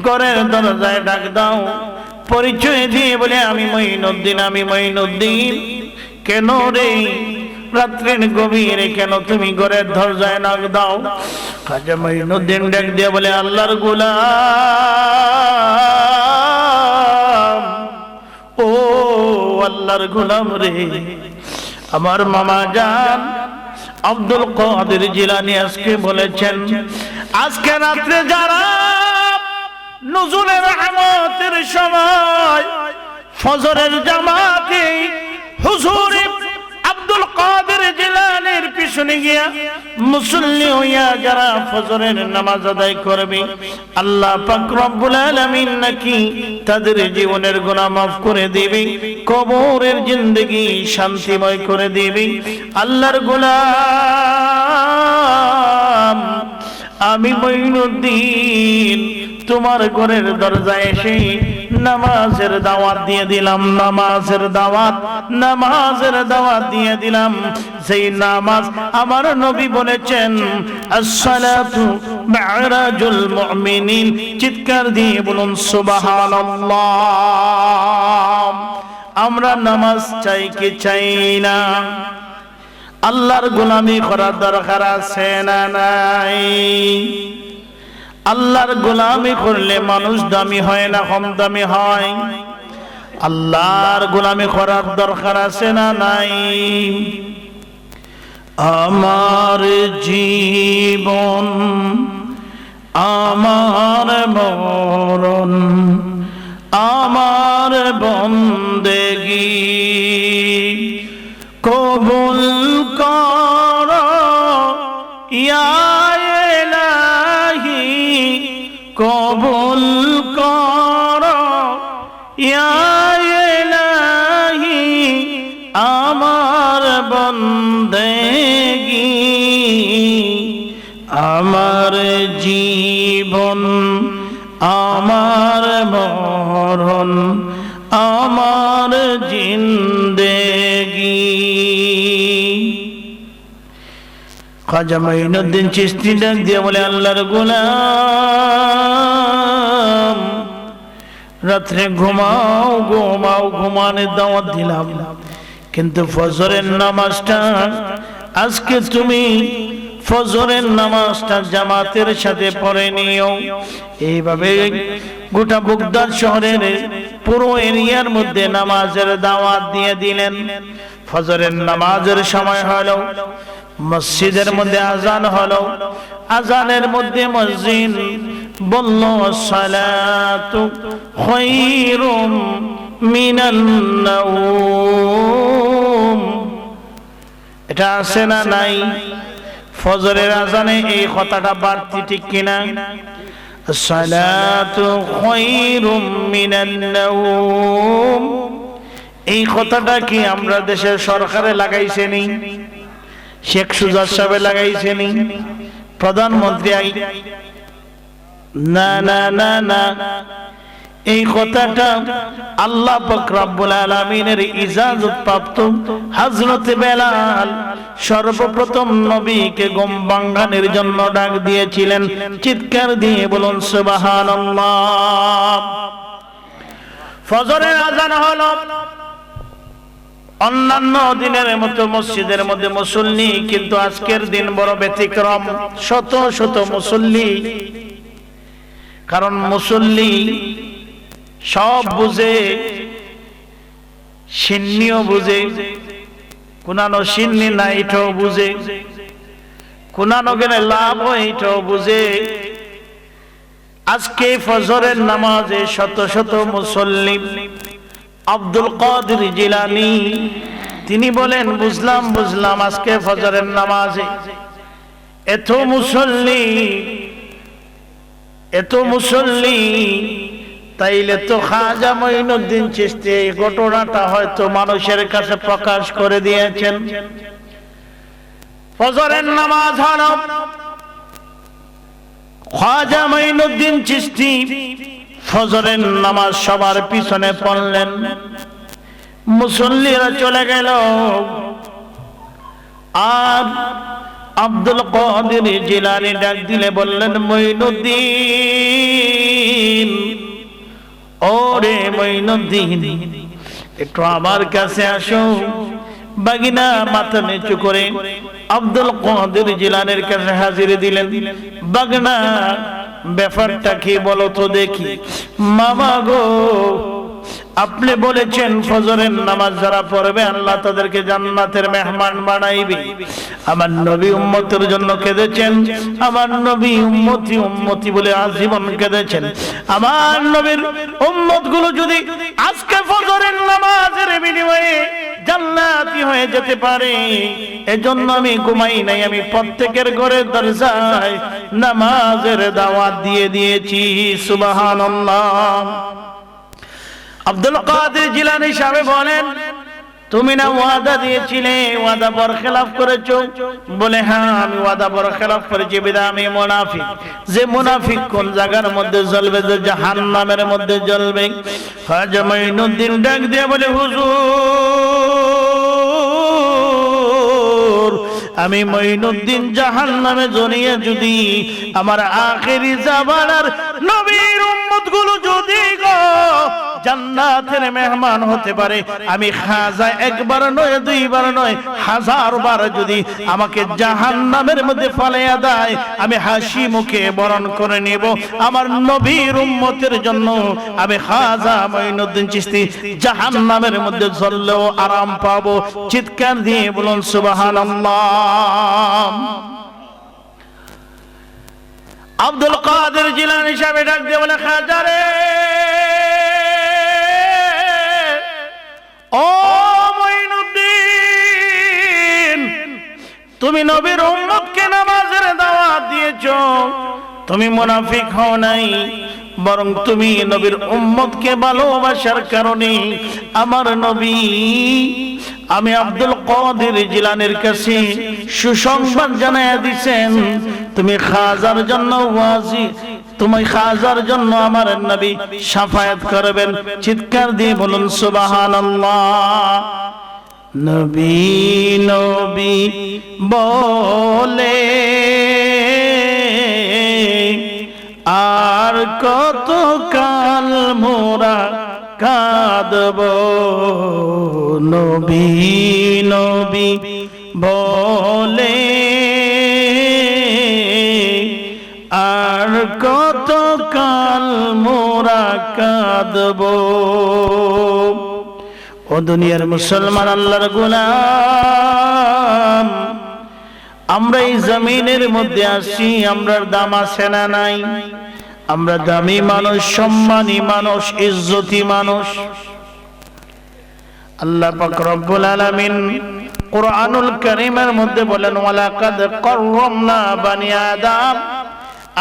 ঘরের দরজায় ডাক দাও, পরিচয় দিয়ে বলে, আমি মঈনুদ্দিন, আমি মঈনুদ্দিন। কেন রে রাত্রের গভীরে কেন তুমি ঘরের দরজায় ডাক দাও? খাজা মঈনুদ্দিন ডাক দিয়ে বলে, আল্লাহর গোলাম, ও আল্লাহর গোলাম রে, আমার মামা জান আব্দুল কাদের জিলানী আজকে বলেছেন, আজকে রাত্রে যারা নুজুলের রহমতের সময় ফজরের জামাতে হুজুর আব্দুল কাদের জিলানীর পিছনে গিয়া মুসল্লি হইয়া যারা ফজরের নামাজ আদায় করবে, আল্লাহ পাক রব্বুল আলামিন নাকি তাদের জীবনের গুনাহ মাফ করে দিবে, কবরের জিন্দেগি শান্তিময় করে দিবে। আল্লাহর গোলাম আমি মঈনুদ্দিন তোমার ঘরের দরজায় এসে নামাজের দাওয়াত দিয়ে দিলাম, নামাজের দাওয়াত দিয়ে দিলাম। সেই নামাজ আমার নবী বলেছেন, আসসালাতু মা'রাজুল মুমিনিন। চিৎকার দিয়ে বলুন সুবহানাল্লাহ। আমরা নামাজ চাই কি চাই না? আল্লাহর গোলামি করার দরকার আছে না নাই? আল্লাহর গোলামি করলে মানুষ দামি হয় না কম দামি হয়? আল্লাহর গোলামি করার দরকার আছে না নাই? আমার জীবন আমার মরণ আমার বন্দেগী কবুল কর ইয়া ইলাহি, কবুল কর ইয়া ইলাহি আমার বন্দেগী। আমার জীবন আমার মরণ আমার জিন্দেগি। খাজা মাইনুদ্দিন চিশতি ডাক দিয়ে বলে, আল্লাহর গোলাম রাত্রে ঘুমাও ঘুমাও, ঘুমানোর দাওয়াত দিলাম, কিন্তু ফজরের নামাজটা আজকে তুমি ফজরের নামাজটা জামাতের সাথে পড়ে নিও। এইভাবে গোটা বাগদাদ শহরের পুরো এরিয়ার মধ্যে নামাজের দাওয়াত দিয়ে দিলেন। ফজরের নামাজের সময় হলো, মসজিদের মধ্যে আজান হলো, আজানের মধ্যে মুয়াজ্জিন বলল, সালাতু খায়রুম মিনান নাওম। এটা আছে না নাই? ফজরের আজানে এই কথাটা বাড়তি, ঠিক কিনা? সালাতু খায়রুম মিনান নাওম, এই কথাটা কি আমরা দেশের সরকারে লাগাইছে নি? শেখ সুজাত সাহেব লাগাইছে নি? প্রধানমন্ত্রী না না না না, এই কথাটা আল্লাহ পাক রব্বুল আলামিনের ইজাজত প্রাপ্ত হযরত বেলাল সর্বপ্রথম নবীকে ঘুম ভাঙানোর জন্য ডাক দিয়েছিলেন। চিৎকার দিয়ে বলুন সুবহানাল্লাহ। ফজরের আজান হলো, অন্যান্য দিনের মতো মসজিদের মধ্যে মুসল্লি, কিন্তু আজকের দিন বড় ব্যতিক্রম, শত শত মুসল্লি। কারণ মুসল্লি সব বুঝে, সিন্নিও বুঝে, কোনানো সিন্নি না এটাও বুঝে, কোনানো গেলে লাভ এটাও বুঝে। আজকে ফজরের নামাজে শত শত মুসল্লি। আব্দুল কাদের জিলানী তিনি বলেন, বুঝলাম বুঝলাম আজকে ফজরের নামাজে এত মুসল্লি, এত মুসল্লি, তাইলে তো খাজা মাইনুদ্দিন চিশতি এই ঘটনাটা হয়তো মানুষের কাছে প্রকাশ করে দিয়েছেন। ফজরের নামাজ হলো, খাজা মাইনুদ্দিন চিশতি ফজরের নামাজ সবার পিছনে পড়লেন, মুসল্লিরা চলে গেল। আর আব্দুল কাদের জিলানী ডাক দিলে বললেন, মাইনুদ্দিন, ওরে মাইনুদ্দিন, একটু আমার কাছে আসো। বাগিনা মাথা নিচু করে আব্দুল কাদের জিলানীর কাছে হাজির দিলেন। বাগনা, ব্যাপারটা কি বলো তো দেখি। মামা গো, আপনি বলেছেন ফজরের নামাজ যারা পড়বে আল্লাহ তাদেরকে জান্নাতের মেহমান বানাইবে। আমার নবী উম্মতের জন্য কেঁদেছেন, আমার নবী উম্মতি উম্মতি বলে আজীবন কেঁদেছেন। আমার নবীর উম্মতগুলো যদি আজকে ফজরের নামাজের বিনিময়ে জান্নাতি হয়ে যেতে পারে, এজন্য আমি ঘুমাই নাই, আমি প্রত্যেকের ঘরের দরজায় নামাজের দাওয়াত দিয়ে দিয়েছি। সুবহানাল্লাহ। আব্দুল কাদের জিলানী সাহেব বলেন, তুমি না ওয়াদা দিয়েছিলে, ওয়াদা বরখেলাফ করেছো? বলে, হ্যাঁ আমি ওয়াদা বরখেলাফ করেছি, বিধায় আমি মুনাফিক। যে মুনাফিক কোন জায়গার মধ্যে জ্বলবে? যে জাহান্নামের মধ্যে জ্বলবে। খাজা মাইনুদ্দিন ডাক দিয়ে বলে, হুজুর আমি মঈনুদ্দিন জাহান্নামে জড়িয়ে যদি আমার আখেরি জামানার নবীর উম্মতগুলো যদি গো জান্নাতের মেহমান হতে পারে, আমি খাজা একবার নয় দুইবার নয় হাজার বার যদি আমাকে জাহান্নামের মধ্যে ফালাইয়া দেয়, আমি হাসি মুখে বরণ করে নেব। আমার নবীর উম্মতের জন্য আমি খাজা মঈনুদ্দিন চিশতি জাহান্নামের মধ্যে জ্বললেও আরাম পাবো। চিৎকার দিয়ে বলুন সুবহানাল্লাহ। আব্দুল কাদের জিলানী সাহেব ডাক দিয়ে বলে, খাজা রে, ও মঈনুদ্দিন, তুমি নবীর উম্মতকে নামাজের দাওয়াত দিয়েছো, তুমি মুনাফিক হও নাই, বরং তুমি নবীর উম্মতকে ভালোবাসার কারণে আমার নবী আমি আব্দুল কাদের জিলানীর কাছে সুসংবাদ জানাইয়া দিছেন, তুমি খাজার জন্য ওয়াজি, তুমি খাজার জন্য আমার নবী শাফায়াত করবেন। চিৎকার দিয়ে বলুন সুবহানাল্লাহ। নবী নবী বলে আর কত কাল মোরা কাঁদব, নবী নবী বলে আর কত কাল মোরা কাঁদব। ও দুনিয়ার মুসলমান আল্লাহর গোলাম, আমরা এই জমিনের মধ্যে আসি, আমরার দাম আছে না নাই? আমরা দামি মানুষ, সম্মানী মানুষ, ইজ্জতি মানুষ। আল্লাহ পাক রব্বুল আলামিন কুরআনুল কারীমের মধ্যে বলেন, ওয়ালাকাদ কাররামনা বানি আদম,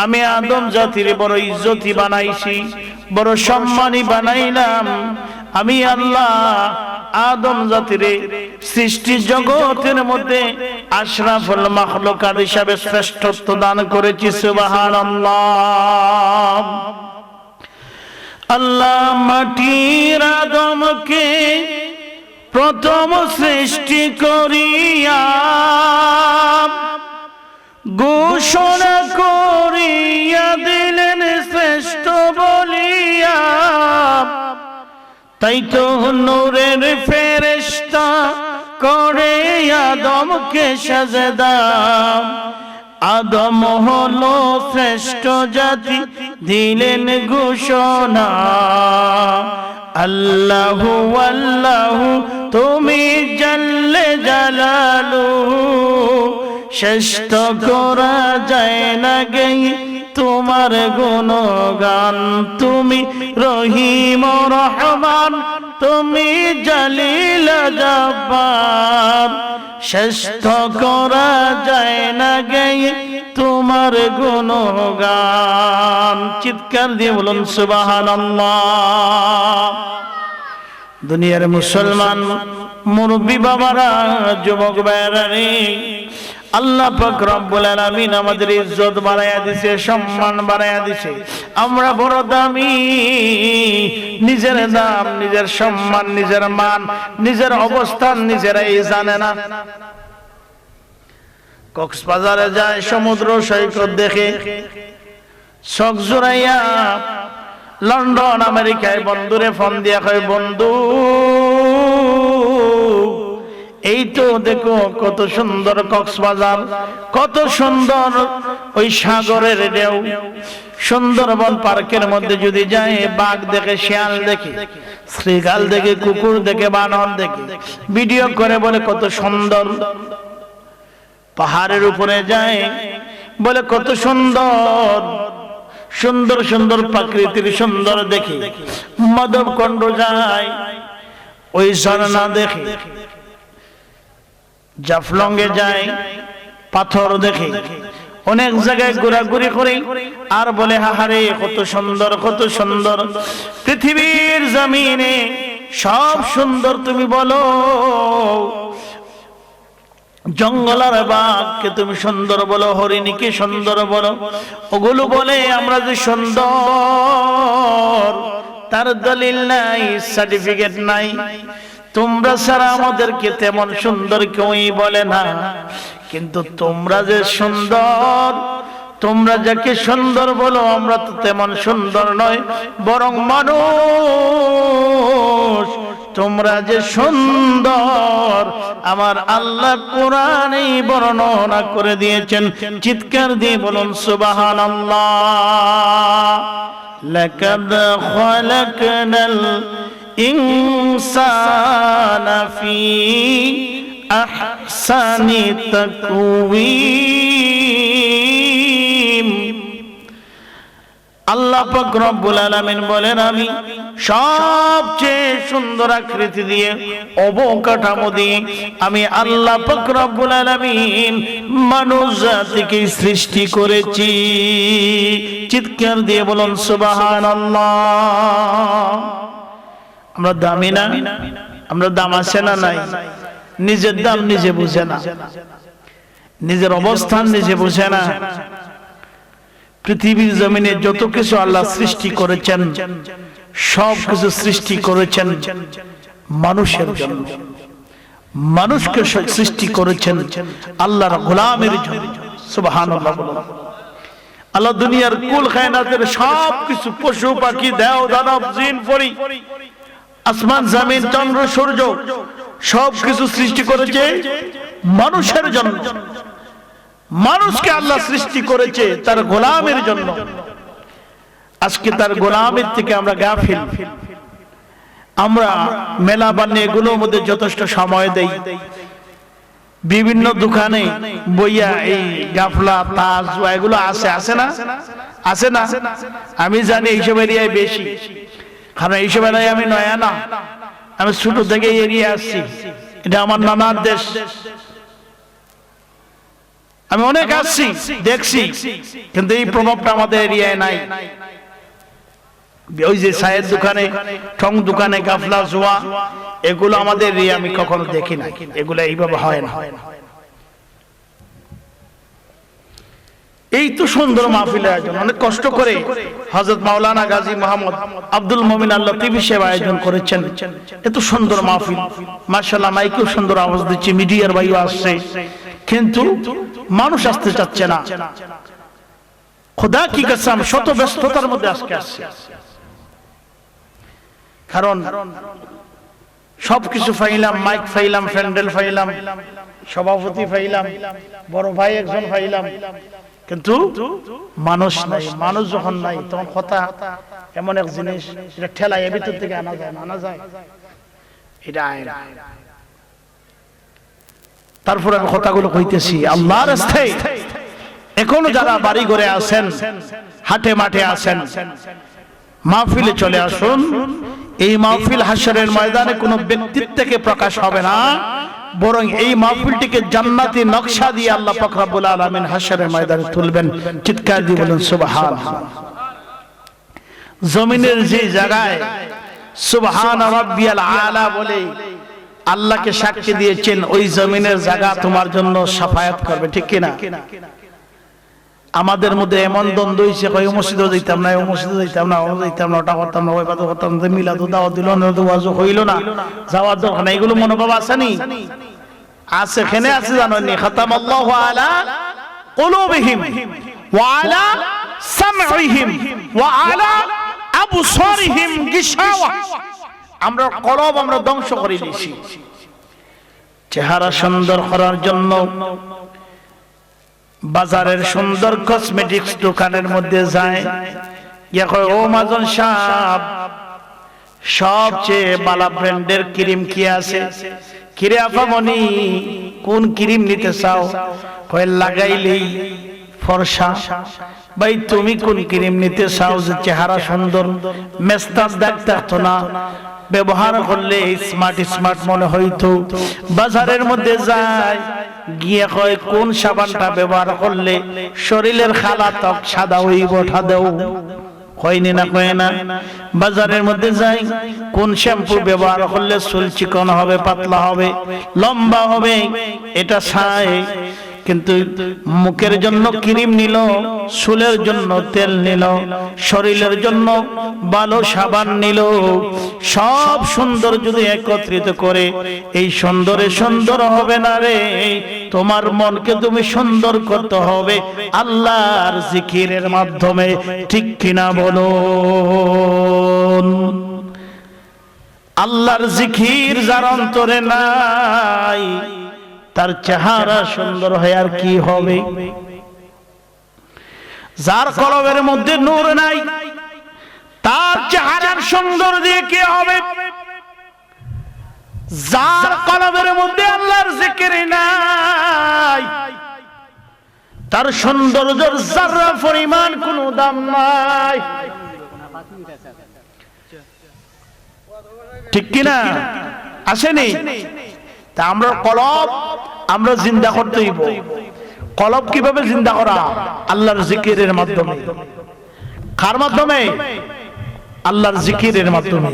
আমি আদম জাতির বড় ইজ্জতি বানাইছি, বড় সম্মানী বানাইলাম। আমি আল্লাহ আদম জাতির সৃষ্টি জগতের মধ্যে আশরাফুল মাখলুকাত হিসাবে শ্রেষ্ঠত্ব দান করেছি। সুবহানাল্লাহ। আল্লাহ মাটির আদমকে প্রথম সৃষ্টি করিয়া ঘোষণা করিয়া দিলেন শ্রেষ্ঠ বলিয়া, তাই তো নূরের ফেরেশতা করে আদমকে সাজদা। আদম হলো শ্রেষ্ঠ জাতি, দিলেন ঘোষণা। আল্লাহু আল্লাহু তুমি জাল্লে জালালুহু, শ্রেষ্ঠ করা যায় না গাই তোমার গুণগান। তুমি রহিম রহমান, তুমি জলিল জব্বার, শ্রেষ্ঠ করা যায় না গাই তোমার গুণগান। চিৎকার দিয়ে বলুন সুবহানাল্লাহ। দুনিয়ার মুসলমান মুরব্বী বাবারা, যুবক ভাইরা রে, আল্লাহ পাক রব্বুল আলামিন আমাদের ইজ্জত বাড়াইয়া দিছে, সম্মান বাড়াইয়া দিছে। আমরা বড় দামি, নিজের দাম, নিজের সম্মান, নিজের মান, নিজের অবস্থান নিজেরাই জানে না। কক্সবাজারে যায়, সমুদ্র সৈকত দেখে শখ জোড়াইয়া লন্ডন আমেরিকায় বন্ধুরে ফোন দিয়া কয়, বন্ধু এই তো দেখো কত সুন্দর কক্সবাজার, কত সুন্দর ওই সাগরের ঢেউ। সুন্দরবন পার্কের মধ্যে যদি যায়, বাঘ দেখে, শিয়াল দেখে, শ্রীগাল দেখে, কুকুর দেখে, বানর দেখে, ভিডিও করে বলে কত সুন্দর। পাহাড়ের উপরে যায়, বলে কত সুন্দর, সুন্দর সুন্দর প্রাকৃতিক সুন্দর দেখে। মাধবকুণ্ড যায়, ওই ঝর্ণা দেখে। জাফলংয়ে যায়, পাথর দেখে। অনেক জায়গায় ঘোরাঘুরি করে আর বলে, হাহারে কত সুন্দর, কত সুন্দর। পৃথিবীর জমিনে সব সুন্দর তুমি বলো, জঙ্গলার বাঘকে তুমি সুন্দর বলো, হরিণীকে সুন্দর বলো। ওগুলো বলে আমরা যে সুন্দর, তার দলিল নাই, সার্টিফিকেট নাই। তোমরা ছাড়া আমাদেরকে তেমন সুন্দর কেউই বলে না। কিন্তু তোমরা যে সুন্দর, তোমরা যাকে সুন্দর বলো আমরা তো তেমন সুন্দর নয়, বরং মানুষ তোমরা যে সুন্দর আমার আল্লাহ কোরআনেই বর্ণনা করে দিয়েছেন। চিৎকার দিয়ে বলুন সুবহানাল্লাহ। লাকাদ খালাকনাল ইনসানা ফি আহসানি তাকওয়িম। আল্লাহ পাক রব্বুল আলামিন বলেন, আমি সবচেয়ে সুন্দর আকৃতি দিয়ে, অবকাঠামো দিয়ে আমি আল্লাহ পাক রব্বুল আলামিন মানুষ জাতিকে সৃষ্টি করেছি। চিৎকার দিয়ে বলুন সুবহানাল্লাহ। আমরা দামি না? আমরা দাম আছে না নাই? নিজের দাম নিজে বুঝে না, নিজের অবস্থান নিজে বুঝে না। পৃথিবীর জমিনে যত কিছু আল্লাহ সৃষ্টি করেছেন সব কিছু সৃষ্টি করেছেন মানুষের জন্য। মানুষকে সৃষ্টি করেছেন আল্লাহর গোলামের জন্য। সুবহানাল্লাহ। আল্লাহ দুনিয়ার কুল কায়নাতের সব কিছু, পশু পাখি, দেও দানব, জিন পরি, আসমান জমিন, চন্দ্র সূর্য সব কিছু সৃষ্টি করেছে মানুষের জন্য। মানুষকে আল্লাহ সৃষ্টি করেছে তার গোলামের জন্য। আজকে তার গোলামের থেকে আমরা গাফিল। আমরা মেলা বান্নে এগুলোর মধ্যে যথেষ্ট সময় দেই। বিভিন্ন দোকানে বইয়া এই গাফলা, তাস, এগুলো আছে না? আছে না? আমি জানি এইসব এরিয়ায় বেশি, কারণ এইসব এরিয়ায় আমি নয়া না, আমি ছোট থেকে এরিয়া আসছি। এটা আমার নানার দেশ, আমি অনেক আসছি, দেখছি, কিন্তু এই প্রভাবটা আমাদের এরিয়ায় নাই। ওই যে চায়ের দোকানে, ঠং দোকানে গাফলা, জুয়া, এগুলো আমাদের এরিয়া আমি কখনো দেখি না। এগুলো এইভাবে হয় না। এই তো সুন্দর মাহফিলের আয়োজন, অনেক কষ্ট করে হযরত মাওলানা গাজী মোহাম্মদ আব্দুল মুমিন আল লতিফী সাহেব আয়োজন করেছেন। এত সুন্দর মাহফিল, মাশাআল্লাহ। মাইকেও সুন্দর আওয়াজ দিচ্ছে, মিডিয়ার ভাইও আসছে, কিন্তু মানুষ আসতে চাচ্ছে না। খোদা কি কসম, শত ব্যস্ততার মধ্যে আজকে আসছে। কারণ সবকিছু ফাইলাম, মাইক ফাইলাম, প্যান্ডেল ফাইলাম, সভাপতি ফাইলাম, বড় ভাই একজন ফাইলাম, কিন্তু মানুষ নাই। মানুষ যখন নাই তখন কথা এমন এক জিনিস, এটা ঠেলা এর ভিতর থেকে আনা যায়, এটা আইন। তারপর আমি কথাগুলো কইতেছি আল্লাহর রাস্তায়। এখনো যারা বাড়ি ঘরে আছেন, হাটে মাঠে আছেন, মাহফিলে চলে আসুন। এই মাহফিল হাশরের ময়দানে কোনো ব্যক্তির থেকে প্রকাশ হবে না, বরং এই মাহফিলটিকে জান্নাতি নকশা দিয়ে আল্লাহ পাক রব্বুল আলামিন হাশরের ময়দানে তুলবেন। চিৎকার দিয়ে বলুন সুবহানাল্লাহ। জমিনের যে জায়গায় সুবহান রাব্বিয়াল আলা বলে আল্লাহকে সাক্ষী দিয়েছেন, ওই জমিনের জায়গা তোমার জন্য শাফায়াত করবে, ঠিক কিনা? আমাদের মধ্যে এমন দ্বন্দ্ব হয়েছে, ওই মসজিদে যাইতাম না, ওই মসজিদে যাইতাম না, ওটা করতাম না, ওই বাদও করতাম না, মিলাদ দাওয়াত দিল না, ওয়াজও হইল না, যাওয়ার দরকার না। এগুলো মনোভাব আসেনি? আছে, এখানে আছে, জানেননি? খাতামাল্লাহু আলা কুলুবিহিম ওয়া আলা সামঈহিম ওয়া আলা আবসারিহিম গিশাওয়া। আমরা কলব আমরা ধ্বংস করে দিয়েছি। চেহারা সুন্দর করার জন্য বাজারের সুন্দর কসমেটিক্স দোকানের মধ্যে যায়, ইয়া কয়, ও মাজন সাহেব, সবচেয়ে ভালো ব্র্যান্ডের ক্রিম কি আছে? কিরে আপামনি, কোন ক্রিম নিতে চাও? কয় লাগাইলেই ফর্সা। ভাই তুমি কোন ক্রিম নিতে চাও যে চেহারা সুন্দর, মেস্তাজ দাগ থাকতো না, ব্যবহার করলে স্মার্ট মনে হইতো? বাজারের মধ্যে যায়, গিয়ে কয় কোন সাবানটা ব্যবহার করলে শরীরের খালা ত্বক সাদা হইব, ওঠা দেও। কয়নি না, কয় না। বাজারের মধ্যে যাই, কোন শ্যাম্পু ব্যবহার করলে চুল চিকন হবে, পাতলা হবে, লম্বা হবে, এটা চাই। কিন্তু মুখের জন্য ক্রিম নিল, চুলের জন্য তেল নিল, শরীরের জন্য ভালো সাবান নিল, সব সুন্দর যদি একত্রিত করে এই সুন্দরে সুন্দর হবে না রে। তোমার মনকে তুমি সুন্দর করতে হবে আল্লাহর জিকিরের মাধ্যমে, ঠিক কিনা বলো? আল্লাহর জিকির যার অন্তরে নাই তার চেহারা সুন্দর হয় আর কি হবে? যার কলবের মধ্যে নূর নাই তার চেহারার সুন্দর দিয়ে কি হবে? যার কলবের মধ্যে আল্লাহর জিকির নাই তার সৌন্দর্যের যারা পরিমাণ কোনো দাম নাই, ঠিক কিনা? আসেনি? তা আমরা কলব আমরা জিন্দা করতে হইব। কলব কিভাবে জিন্দা করা? আল্লাহর জিকিরের মাধ্যমে। কার মাধ্যমে? আল্লাহর জিকিরের মাধ্যমে।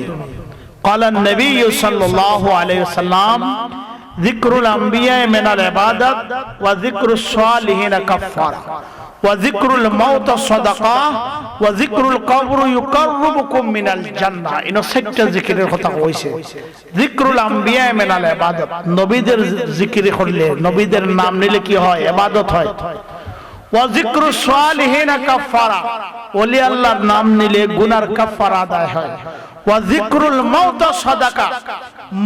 قال النبي صلى الله عليه وسلم ذكر الانبياء من العبادات وذكر الصالحين كفارة وذكر الموت صدقة وذكر القبر يقربكم من الجنة। ইনো সেটা জিকিরের কথা কইছে। যিকরুল আম্বিয়া মিনাল ইবাদত, নবীদের জিকির করলে, নবীদের নাম নিলে কি হয়? ইবাদত হয়। ওয়া যিকরুস সালিহিনা কাফারা, ওলি আল্লাহর নাম নিলে গুনার কাফারা আদায় হয়। ওয়া যিকরুল মাউত সাদাকা,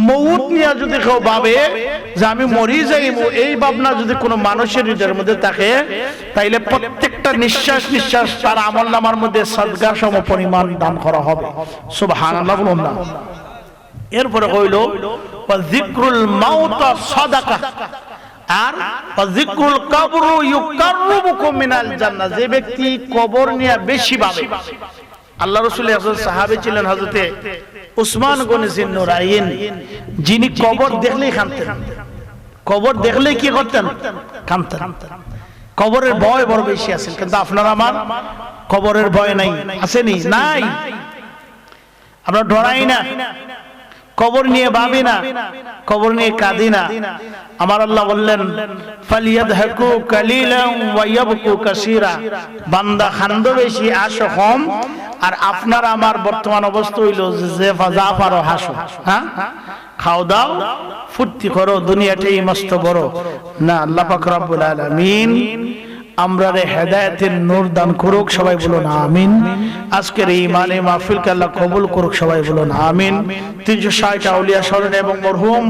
মউত নিয়ে যদি কেউ ভাবে যে আমি মরি যাইব, এই ভাবনা যদি কোনো মানুষের হৃদয়ের মধ্যে থাকে তাইলে প্রত্যেকটা নিঃশ্বাস নিঃশ্বাস তার আমলনামার মধ্যে সাদকা সম পরিমাণ দান করা হবে। সুবহানাল্লাহ বলুন না। এরপরে কইল ওয়া যিকরুল মাউত সাদাকা, আর ওয়া যিকরুল কবর ইউকাররুবুকুম মিনাল জান্নাহ, যে ব্যক্তি কবর নিয়ে বেশি ভাবে। আল্লাহ রাসূল একজন সাহাবী ছিলেন হযরতে উসমান গনি জিন্নুরাইন, যিনি কবর দেখলেই কাঁদতেন। কবর দেখলেই কি করতেন? কাঁদতেন। কবরের ভয় বড় বেশি আছে, কিন্তু আপনার আমার কবরের ভয় নাই, আসেনি? নাই। আমরা ডরাই না, কবর নিয়ে ভাবি না, কবর নিয়ে কাঁদি না। আমার আল্লাহ বললেন ফালিয়াদহাকু কালিলান ওয়া ইয়াবকু কাসীরা, বান্দা খান্দো বেশি আসো কম। আর আপনার আমার বর্তমান অবস্থা হইল যে যা পারো হাসো, হ্যাঁ, খাও দাও ফুর্তি করো, দুনিয়াটাই মস্ত বড় না। আল্লাহ পাক রব্বুল আলামিন আমরা রে হেদায়েতের নূর দান করুক, সবাই বলুন আমিন। আজকের এই ইমানে মাহফিলকে আল্লাহ কবুল করুক, সবাই বলুন আমিন। 360 আউলিয়া স্মরণে এবং মরহুম